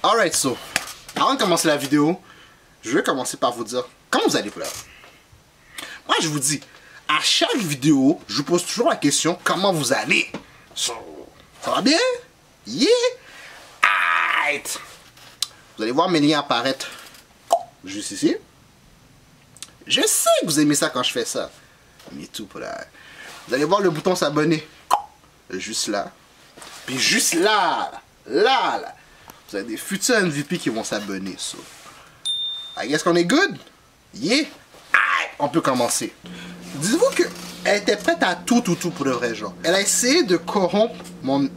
Alright, so, avant de commencer la vidéo, je vais commencer par vous dire comment vous allez pour là. Moi, je vous dis, à chaque vidéo, je vous pose toujours la question comment vous allez. So, ça va bien? Yeah! Alright! Vous allez voir mes liens apparaître juste ici. Je sais que vous aimez ça quand je fais ça. Mais tout pour là. Vous allez voir le bouton s'abonner. Juste là. Puis juste là. Là. Vous avez des futurs MVP qui vont s'abonner. So. I guess qu'on est good? Yeah! On peut commencer. Dites-vous qu'elle était prête à tout pour le vrai genre. Elle a essayé de corrompre mon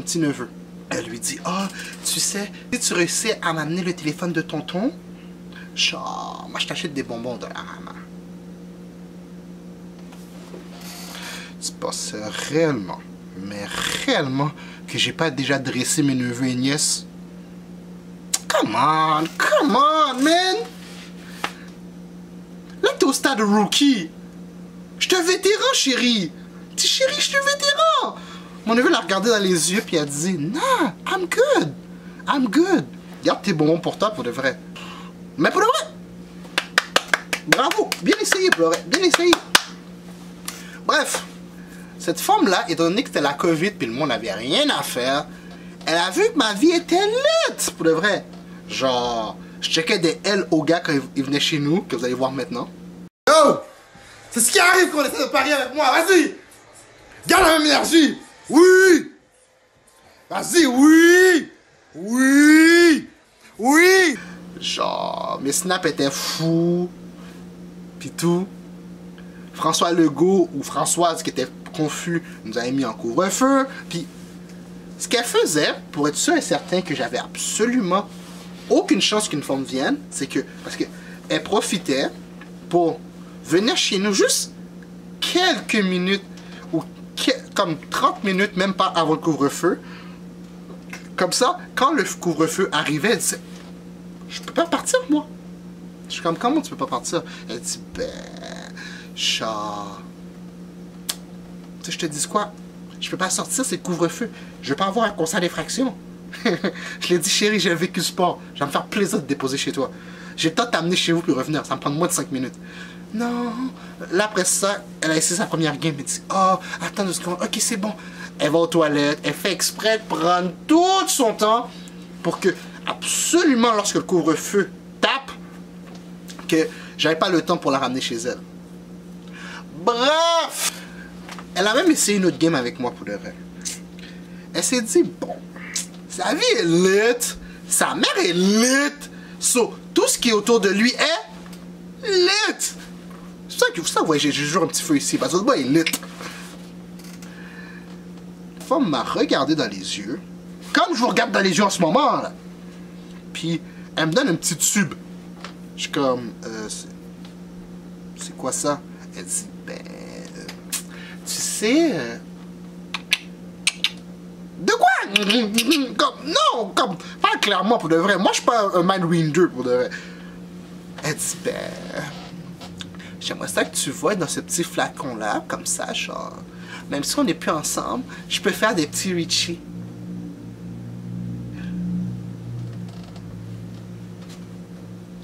petit neveu. Elle lui dit, oh, tu sais, si tu réussis à m'amener le téléphone de tonton, genre, moi je t'achète des bonbons de la rama. Tu penses réellement, mais réellement, que j'ai pas déjà dressé mes neveux et nièces? Come on, man! Là, t'es au stade rookie. Je suis un vétéran, chérie. Dis, chérie, je suis un vétéran. Mon neveu l'a regardé dans les yeux, puis elle a dit, non, I'm good. Garde tes bonbons pour toi, pour de vrai. Mais pour de vrai, bravo, bien essayé, pour de vrai, bien essayé. Bref, cette femme-là, étant donné que c'était la COVID, puis le monde n'avait rien à faire, elle a vu que ma vie était lit, pour de vrai. Genre, je checkais des L aux gars quand ils venaient chez nous, que vous allez voir maintenant. Yo! C'est ce qui arrive quand on essaie de parier avec moi, vas-y! Garde la même énergie! Oui! Vas-y, oui! Genre, mes snaps étaient fous, pis tout. François Legault ou Françoise qui était confus nous avait mis en couvre-feu, puis ce qu'elle faisait, pour être sûr et certain que j'avais absolument aucune chance qu'une femme vienne, c'est que, parce qu'elle profitait pour venir chez nous juste quelques minutes, ou comme 30 minutes, même pas avant le couvre-feu. Comme ça, quand le couvre-feu arrivait, elle disait, je peux pas partir, moi. Je suis comme, comment tu peux pas partir? Elle dit, ben, genre, tu sais, je te dis quoi? Je peux pas sortir, c'est le couvre-feu. Je veux pas avoir un constat d'infraction. Je lui ai dit, chérie, j'ai un vécu sport. Je vais me faire plaisir de te déposer chez toi. J'ai le temps de t'amener chez vous puis revenir. Ça me prend moins de 5 minutes. Non. Là, après ça, elle a essayé sa première game. Elle dit, oh, attends 2 secondes. Ok, c'est bon. Elle va aux toilettes. Elle fait exprès de prendre tout son temps pour que, absolument, lorsque le couvre-feu tape, que j'avais pas le temps pour la ramener chez elle. Bref. Elle a même essayé une autre game avec moi pour le vrai. Elle s'est dit, bon, sa vie est lit, sa mère est lit, so, tout ce qui est autour de lui est lit. C'est ça que vous savez, j'ai toujours un petit feu ici, parce que le boy est lit. La femme m'a regardé dans les yeux, comme je vous regarde dans les yeux en ce moment, là. Puis, elle me donne un petit tube. Je suis comme, c'est quoi ça? Elle dit, ben, tu sais... De quoi? Non, comme, pas clairement pour de vrai. Moi, je suis pas un mind reader pour de vrai. Elle dit, ben, j'aimerais ça que tu vois dans ce petit flacon-là, comme ça, genre, même si on n'est plus ensemble, je peux faire des petits Richie.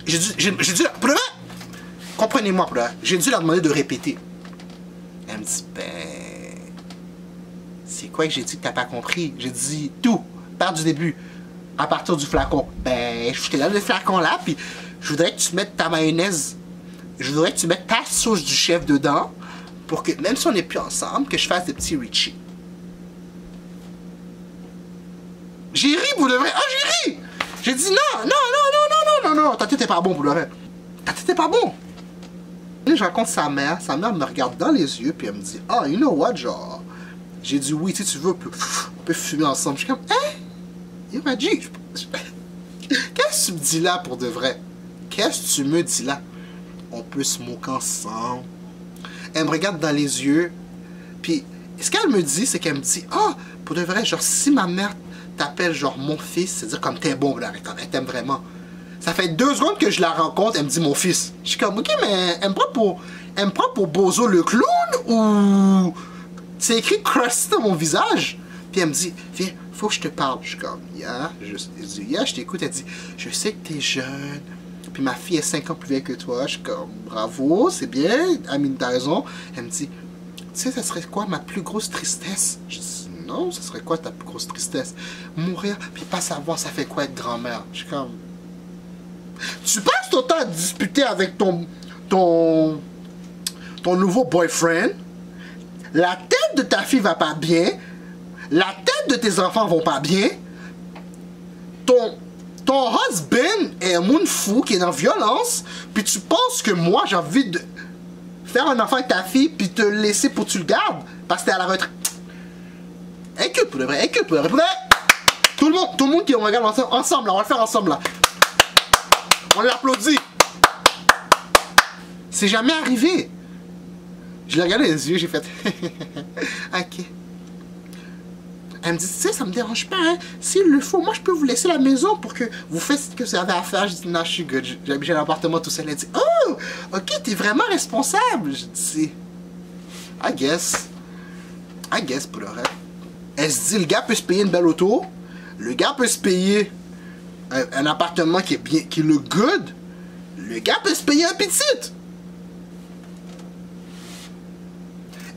J'ai dû, pour de vrai, comprenez-moi, pour de vrai, j'ai dû la demander de répéter. Elle me dit, ben... C'est quoi que j'ai dit que t'as pas compris? J'ai dit tout, part du début, à partir du flacon. Ben, je te donne le flacon là, puis je voudrais que tu mettes ta mayonnaise, je voudrais que tu mettes ta sauce du chef dedans, pour que, même si on n'est plus ensemble, que je fasse des petits Richie. J'ai ri pour le vrai, ah j'ai ri! J'ai dit non, ta tête est pas bon pour le vrai. Ta tête est pas bon. Et je raconte sa mère me regarde dans les yeux, puis elle me dit, ah, you know what, genre... J'ai dit oui, si tu veux, on peut fumer ensemble. Je suis comme, hein? Il m'a dit, qu'est-ce que tu me dis là pour de vrai? Qu'est-ce que tu me dis là? On peut se moquer ensemble. Elle me regarde dans les yeux. Puis, ce qu'elle me dit, c'est qu'elle me dit, ah, pour de vrai, genre, si ma mère t'appelle genre mon fils, c'est-à-dire comme t'es bon, là, comme elle t'aime vraiment. Ça fait 2 secondes que je la rencontre, elle me dit mon fils. Je suis comme, ok, mais elle me prend pour Bozo le clown ou... C'est écrit crusty dans mon visage. Puis elle me dit, viens, faut que je te parle. Je suis comme, yeah, je dis, yeah, je t'écoute. Elle dit, je sais que t'es jeune, puis ma fille est 5 ans plus vieille que toi. Je suis comme, bravo, c'est bien, Amine, t'as raison. Elle me dit, tu sais, ça serait quoi ma plus grosse tristesse? Je dis, non, ça serait quoi ta plus grosse tristesse? Mourir, puis pas savoir ça fait quoi être grand-mère. Je suis comme, tu passes ton temps à discuter avec ton nouveau boyfriend, la tête de ta fille va pas bien, la tête de tes enfants vont pas bien, ton husband est un monde fou qui est dans la violence, puis tu penses que moi j'ai envie de faire un enfant avec ta fille puis te laisser pour que tu le gardes parce que t'es à la retraite. Écoute pour le vrai, écoute pour le vrai. Tout le monde qui regarde ensemble, là, on va le faire ensemble là. On l'applaudit. C'est jamais arrivé. Je l'ai regardé les yeux, j'ai fait ok. Elle me dit, tu sais, ça me dérange pas, hein. S'il le faut, moi je peux vous laisser la maison pour que vous fassiez ce que vous avez à faire. Je dis, non, je suis good. J'ai l'appartement tout seul. Elle dit, oh, ok, t'es vraiment responsable. Je dis, I guess pour le reste. Elle se dit, le gars peut se payer une belle auto. Le gars peut se payer un appartement qui est bien, qui est le good. Le gars peut se payer un petit.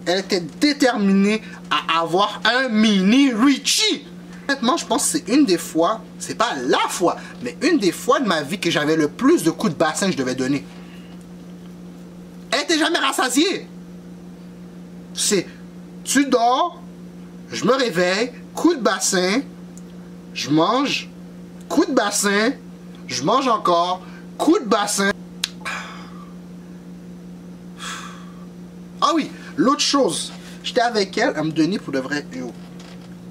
Elle était déterminée à avoir un mini Richie. Honnêtement, je pense que c'est une des fois, c'est pas la fois, mais une des fois de ma vie que j'avais le plus de coups de bassin que je devais donner. Elle était jamais rassasiée. C'est, tu dors, je me réveille, coup de bassin, je mange, coup de bassin, je mange encore, coup de bassin. Ah oui, l'autre chose, j'étais avec elle, elle me donnait pour de vrai.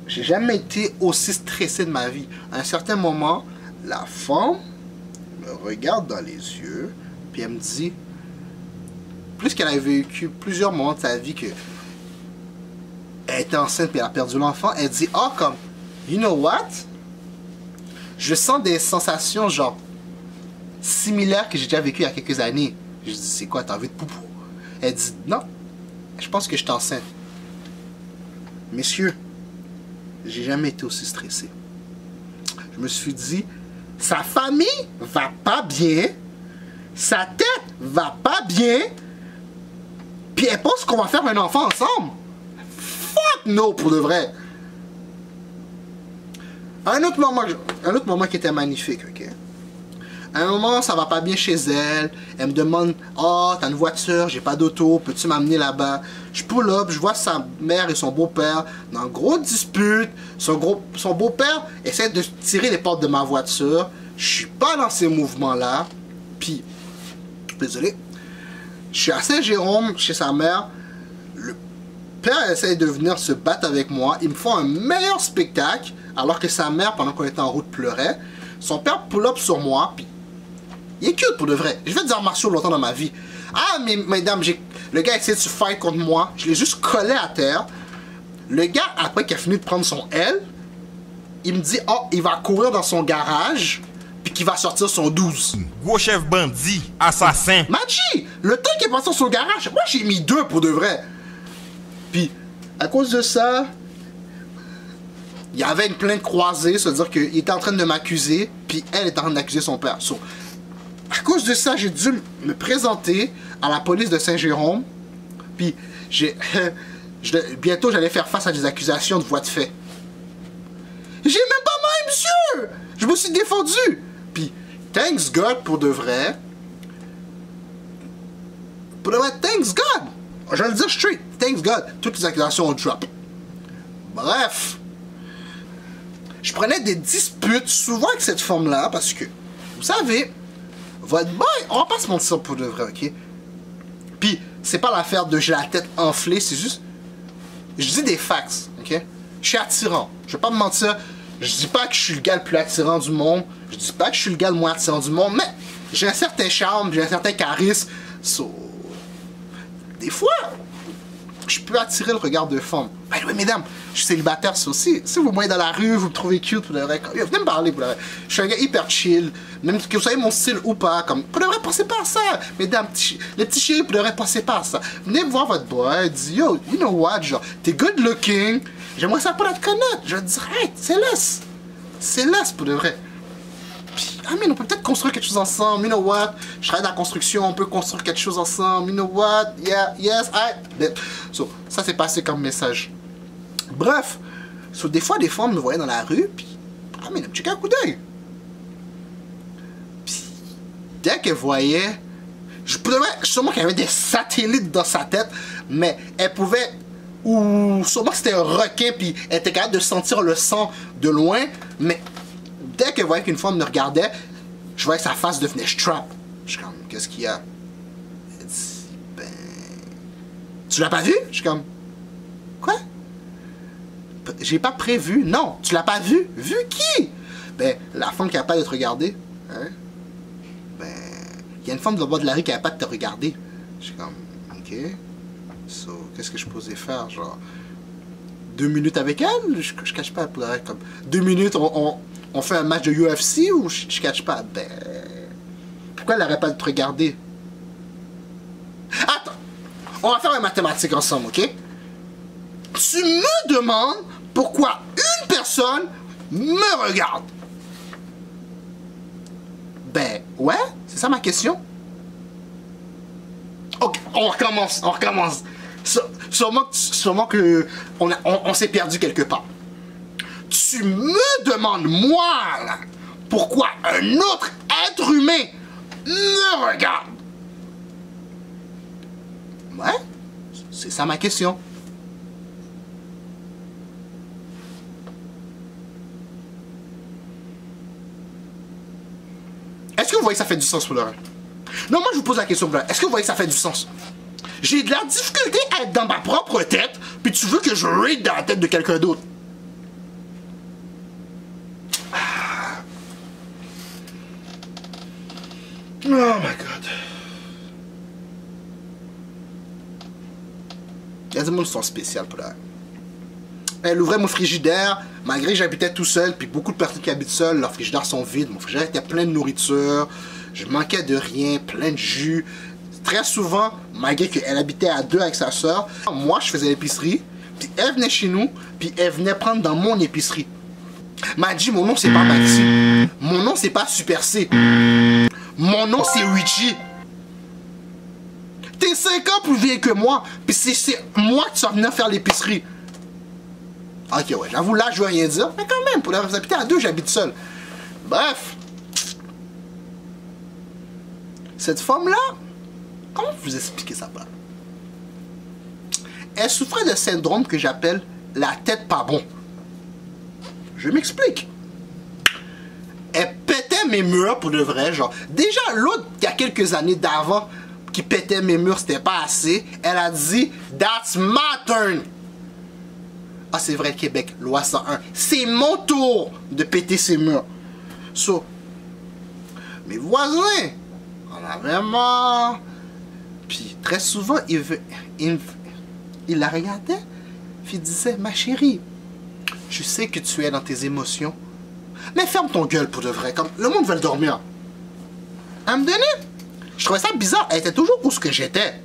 J'ai jamais été aussi stressé de ma vie. À un certain moment, la femme me regarde dans les yeux, puis elle me dit, plus qu'elle avait vécu plusieurs moments de sa vie que elle était enceinte et elle a perdu l'enfant, elle dit, ah, comme, you know what? Je sens des sensations genre similaires que j'ai déjà vécues il y a quelques années. Je dis, c'est quoi, t'as envie de poupou? Elle dit, non, je pense que je suis enceinte. Messieurs, j'ai jamais été aussi stressé. Je me suis dit, sa famille va pas bien, sa tête va pas bien, puis elle pense qu'on va faire un enfant ensemble. Fuck no, pour de vrai. Un autre moment qui était magnifique, ok? À un moment, ça va pas bien chez elle. Elle me demande, oh, t'as une voiture, j'ai pas d'auto, peux-tu m'amener là-bas? Je pull up, je vois sa mère et son beau-père dans une grosse dispute. Son beau-père essaie de tirer les portes de ma voiture. Je suis pas dans ces mouvements-là. Puis, désolé, je suis à Saint-Jérôme chez sa mère. Le père essaie de venir se battre avec moi. Il me fait un meilleur spectacle, alors que sa mère, pendant qu'on était en route, pleurait. Son père pull up sur moi, puis il est cute pour de vrai. Je vais des arts martiaux longtemps dans ma vie. Ah, mais mesdames, le gars essaie de se fight contre moi. Je l'ai juste collé à terre. Le gars, après qu'il a fini de prendre son L, il me dit, oh, il va courir dans son garage, puis qu'il va sortir son 12. Gros chef bandit, assassin. Machi, le temps qu'il est passé sur son garage, moi j'ai mis 2 pour de vrai. Puis, à cause de ça, il y avait une plainte croisée, c'est-à-dire qu'il était en train de m'accuser, puis elle était en train d'accuser son père. So, à cause de ça, j'ai dû me présenter à la police de Saint-Jérôme, puis bientôt j'allais faire face à des accusations de voies de fait. J'ai même pas mal, monsieur! Je me suis défendu! Puis, thanks God pour de vrai. Pour de vrai, thanks God! Je vais le dire straight, thanks God. Toutes les accusations ont drop. Bref. Je prenais des disputes souvent avec cette femme-là parce que, vous savez, votre boy, on va pas se mentir pour de vrai, ok? Puis, c'est pas l'affaire de j'ai la tête enflée, c'est juste, je dis des facts, ok? Je suis attirant, je vais pas me mentir, je dis pas que je suis le gars le plus attirant du monde, je dis pas que je suis le gars le moins attirant du monde, mais j'ai un certain charme, j'ai un certain charisme, so, des fois, je peux attirer le regard de femmes. Ben oui, mesdames, je suis célibataire, ça aussi. Si vous me voyez dans la rue, vous me trouvez cute, pour de vrai, venez me parler, pour de vrai. Je suis un gars hyper chill, même que vous savez mon style ou pas, comme, pour de vrai, pensez pas à ça. Mesdames, les petits chéris, pour de vrai, pensez pas à ça. Venez voir votre boy, dis, yo, you know what, genre, t'es good looking, J'aimerais ça pas te connaître. Je vais te dire, hey, c'est laisse. C'est laisse pour de vrai. Puis, I mean, on peut peut-être construire quelque chose ensemble. You know what? Je travaille dans la construction, on peut construire quelque chose ensemble. You know what? Yeah, yes, I. So, ça c'est passé comme message. Bref. So, des fois, on me voyait dans la rue, puis, I mean, elle me checkait un coup d'œil. Puis, dès qu'elle voyait, je pouvais, sûrement qu'elle avait des satellites dans sa tête, mais elle pouvait, ou sûrement que c'était un requin, puis elle était capable de sentir le sang de loin, mais dès qu'elle voyait qu'une femme me regardait, je voyais que sa face devenait strap. Je suis comme, qu'est-ce qu'il y a? Elle dit, ben, tu l'as pas vu? Je suis comme, quoi? J'ai pas prévu. Non, tu l'as pas vu? Vu qui? Ben, la femme qui a pas de te regarder. Hein? Ben, il y a une femme de bord de la rue qui a pas de te regarder. Je suis comme, ok. So, qu'est-ce que je posais faire? Genre, 2 minutes avec elle? Je cache pas. Comme 2 minutes, on fait un match de UFC ou je cache pas? Ben, pourquoi elle n'aurait pas de te regarder? Attends, on va faire une mathématique ensemble, ok? Tu me demandes pourquoi une personne me regarde. Ben, ouais, c'est ça ma question. Ok, on recommence. Sûrement que on s'est perdu quelque part. Tu me demandes, moi, là, pourquoi un autre être humain me regarde. Ouais, c'est ça ma question. Est-ce que vous voyez que ça fait du sens pour l'heure? Non, moi je vous pose la question pour l'heure. Est-ce que vous voyez que ça fait du sens? J'ai de la difficulté à être dans ma propre tête, puis tu veux que je read dans la tête de quelqu'un d'autre. Oh my god. Il y a des gens qui sont spéciaux pour l'heure. Elle ouvrait mon frigidaire, malgré que j'habitais tout seul, puis beaucoup de personnes qui habitent seules, leurs frigidaires sont vides. Mon frigidaire était plein de nourriture, je manquais de rien, plein de jus. Très souvent, malgré qu'elle habitait à 2 avec sa soeur, moi je faisais l'épicerie, puis elle venait chez nous, puis elle venait prendre dans mon épicerie. M'a dit, mon nom c'est pas Maxi, mon nom c'est pas Super C, mon nom c'est Richie. T'es 5 ans plus vieux que moi, puis c'est moi qui suis venu faire l'épicerie. Ok, ouais, j'avoue, là, je veux rien dire. Mais quand même, pour les habiter à 2, j'habite seul. Bref. Cette femme-là, comment vous expliquer ça? Elle souffrait de syndrome que j'appelle la tête pas bon. Je m'explique. Elle pétait mes murs pour de vrai, genre. Déjà, l'autre, il y a quelques années d'avant, qui pétait mes murs, c'était pas assez. Elle a dit, that's my turn. Ah, c'est vrai, Québec, loi 101. C'est mon tour de péter ces murs. So, mes voisins en avaient marre. Puis, très souvent, il la regardait. Puis, il disait, ma chérie, je sais que tu es dans tes émotions. Mais ferme ton gueule pour de vrai. Comme le monde veut dormir. Elle me donnait. Je trouvais ça bizarre. Elle était toujours où ce que j'étais.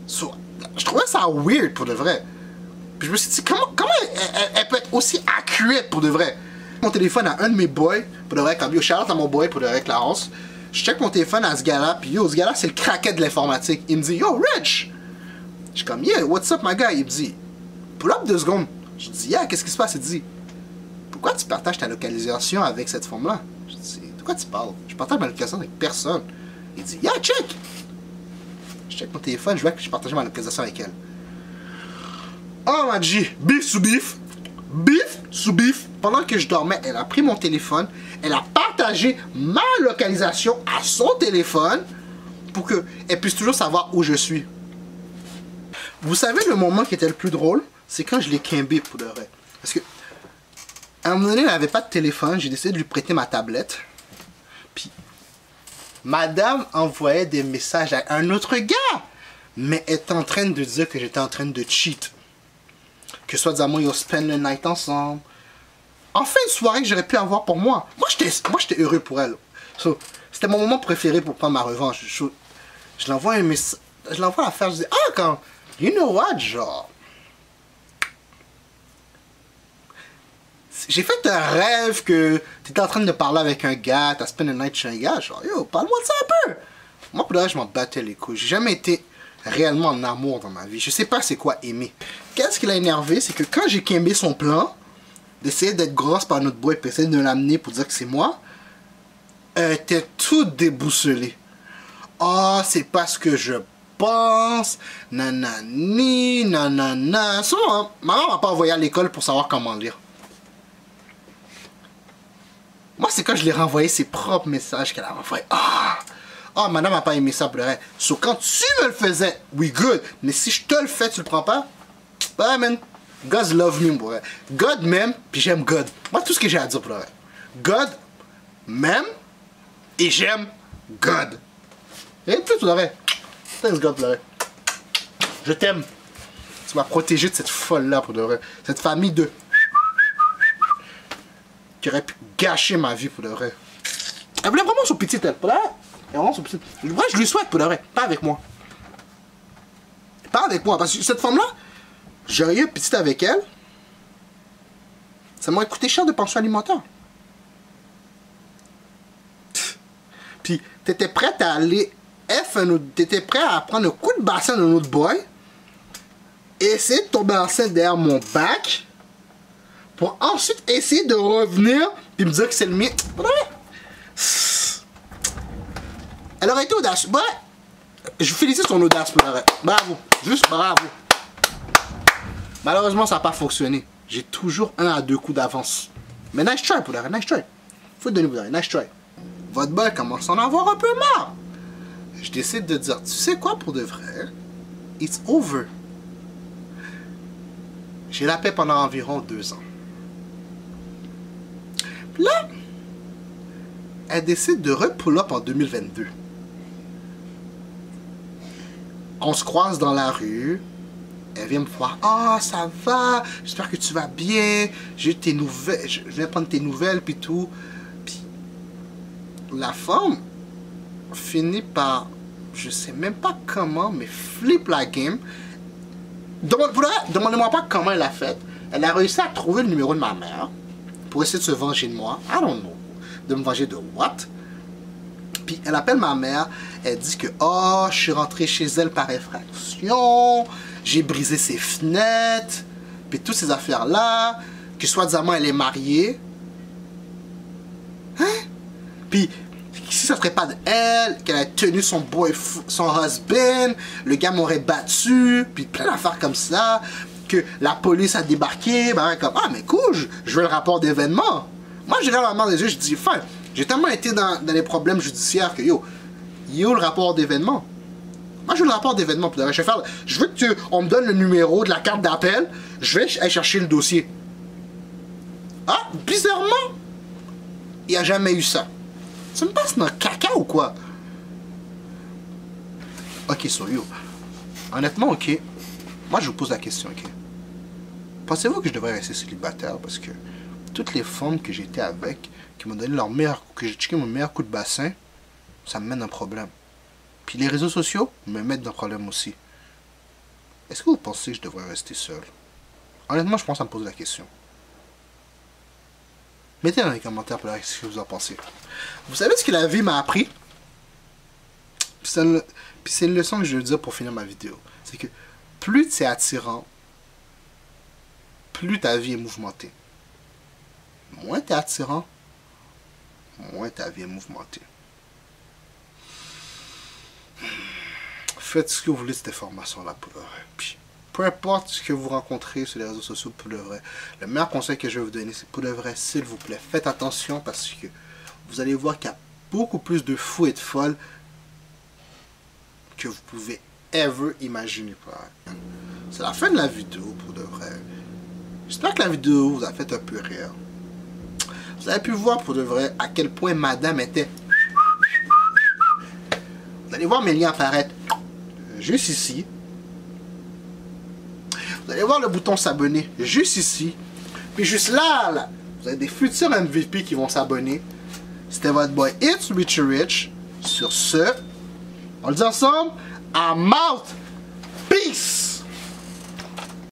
So, je trouvais ça weird pour de vrai. Puis je me suis dit, comment elle peut être aussi accurate pour de vrai? Mon téléphone à un de mes boys, pour de vrai, comme yo, shout out à mon boy pour de vrai, Clarence. Je check mon téléphone à ce gars-là, puis yo, ce gars-là, c'est le craquet de l'informatique. Il me dit, yo, Rich! Je suis comme, yeah, what's up, my guy? Il me dit, pull up 2 secondes. Je dis, yeah, qu'est-ce qui se passe? Il dit, pourquoi tu partages ta localisation avec cette femme-là? Je dis, de quoi tu parles? Je partage ma localisation avec personne. Il dit, yeah, check! Je check mon téléphone, je vois que j'ai partagé ma localisation avec elle. Oh, m'a dit, bif sous bif, bif sous bif. Pendant que je dormais, elle a pris mon téléphone, elle a partagé ma localisation à son téléphone pour qu'elle puisse toujours savoir où je suis. Vous savez, le moment qui était le plus drôle, c'est quand je l'ai quimbé pour de vrai. Parce que, à un moment donné, elle n'avait pas de téléphone, j'ai décidé de lui prêter ma tablette. Puis, madame envoyait des messages à un autre gars, mais elle était en train de dire que j'étais en train de cheat. Que soi-disant, ils spend le night ensemble. En fin de soirée que j'aurais pu avoir pour moi. Moi, j'étais heureux pour elle. So, c'était mon moment préféré pour prendre ma revanche. Je l'envoie un message. Je l'envoie à faire. Je dis, ah, quand. You know what, genre. J'ai fait un rêve que t'étais en train de parler avec un gars, t'as spend a night chez un gars, genre yo, parle-moi de ça un peu. Moi pour le reste, je m'en battais les couilles. J'ai jamais été réellement en amour dans ma vie. Je sais pas c'est quoi aimer. Qu'est-ce qui l'a énervé, c'est que quand j'ai quimé son plan, d'essayer d'être grosse par notre boy et essayer de l'amener pour dire que c'est moi, elle était tout déboussolée. Ah, c'est parce que je pense, nanani, nanana. Souvent, maman m'a pas envoyé à l'école pour savoir comment lire. Moi, c'est quand je l'ai renvoyé ses propres messages qu'elle a envoyé. Ah, madame n'a pas aimé ça, pleurer. So, quand tu me le faisais, we good. Mais si je te le fais, tu le prends pas? Ouais, man. God love me, pour vrai. God m'aime, puis j'aime God. Moi, tout ce que j'ai à dire, pour vrai. God m'aime, et j'aime God. Et puis, tu l'aurais. Thanks God, pour vrai. Je t'aime. Tu m'as protégé de cette folle-là, pour de vrai. Cette famille de... qui aurait pu gâcher ma vie, pour de vrai. Elle voulait vraiment son petit, elle, pour de vrai. Vraiment son petit. Moi, je lui souhaite, pour de vrai. Pas avec moi. Pas avec moi, parce que cette femme-là, j'aurais eu petite avec elle, ça m'aurait coûté cher de pension alimentaire. Puis, t'étais prête à aller t'étais prêt à prendre un coup de bassin d'un autre boy, et essayer de tomber enceinte derrière mon bac, pour ensuite essayer de revenir, puis me dire que c'est le mien. Elle aurait été audace. Ouais. Je félicite son audace, pour l'arrêt. Bravo. Juste bravo. Malheureusement, ça n'a pas fonctionné. J'ai toujours 1 à 2 coups d'avance. Mais nice try, pour l'arrêt. Nice try. Faut te donner pour l'arrêt. Nice try. Votre boy commence à en avoir un peu marre. Je décide de dire, tu sais quoi, pour de vrai? It's over. J'ai la paix pendant environ 2 ans. Puis là, elle décide de repull-up en 2022. On se croise dans la rue. Elle vient me voir. Ah, ça va. J'espère que tu vas bien. J'ai tes nouvelles. Je viens prendre tes nouvelles, puis tout. Puis, la femme finit par, je sais même pas comment, mais flip la game. Demandez-moi pas comment elle a fait. Elle a réussi à trouver le numéro de ma mère pour essayer de se venger de moi. I don't know. De me venger de what? Puis elle appelle ma mère, elle dit que oh, je suis rentré chez elle par infraction, j'ai brisé ses fenêtres, puis toutes ces affaires-là, que soi-disant elle est mariée. Hein? Puis si ça serait pas d'elle, qu'elle a tenu son husband, le gars m'aurait battu, puis plein d'affaires comme ça, que la police a débarqué, ben comme ah mais cool, je veux le rapport d'événement. Moi je regarde ma mère des yeux, je dis fin. J'ai tellement été dans les problèmes judiciaires que yo le rapport d'événement. Moi je veux le rapport d'événement. Je veux qu'on me donne le numéro de la carte d'appel. Je vais aller chercher le dossier. Ah, bizarrement, il n'y a jamais eu ça. Ça me passe dans le caca ou quoi? Ok, so yo. Honnêtement, ok. Moi je vous pose la question, ok. Pensez-vous que je devrais rester célibataire parce que toutes les femmes que j'étais avec, qui m'ont donné leur meilleur coup, que j'ai checké mon meilleur coup de bassin, ça me mène un problème. Puis les réseaux sociaux me mettent dans un problème aussi. Est-ce que vous pensez que je devrais rester seul? Honnêtement, je pense que ça me pose la question. Mettez dans les commentaires pour ce que vous en pensez. Vous savez ce que la vie m'a appris? Puis c'est une leçon que je veux dire pour finir ma vidéo. C'est que plus c'est attirant, plus ta vie est mouvementée. Moins t'es attirant, moins ta vie est mouvementée. Faites ce que vous voulez de cette information-là pour le vrai. Puis, peu importe ce que vous rencontrez sur les réseaux sociaux pour le vrai, le meilleur conseil que je vais vous donner, c'est pour le vrai, s'il vous plaît, faites attention parce que vous allez voir qu'il y a beaucoup plus de fous et de folles que vous pouvez ever imaginer. C'est la fin de la vidéo pour de vrai. J'espère que la vidéo vous a fait un peu rire. Vous avez pu voir pour de vrai à quel point madame était... Vous allez voir mes liens apparaître juste ici. Vous allez voir le bouton s'abonner juste ici. Puis juste là, vous avez des futurs MVP qui vont s'abonner. C'était votre boy It's Richie Rich. Sur ce, on le dit ensemble, I'm out. Peace.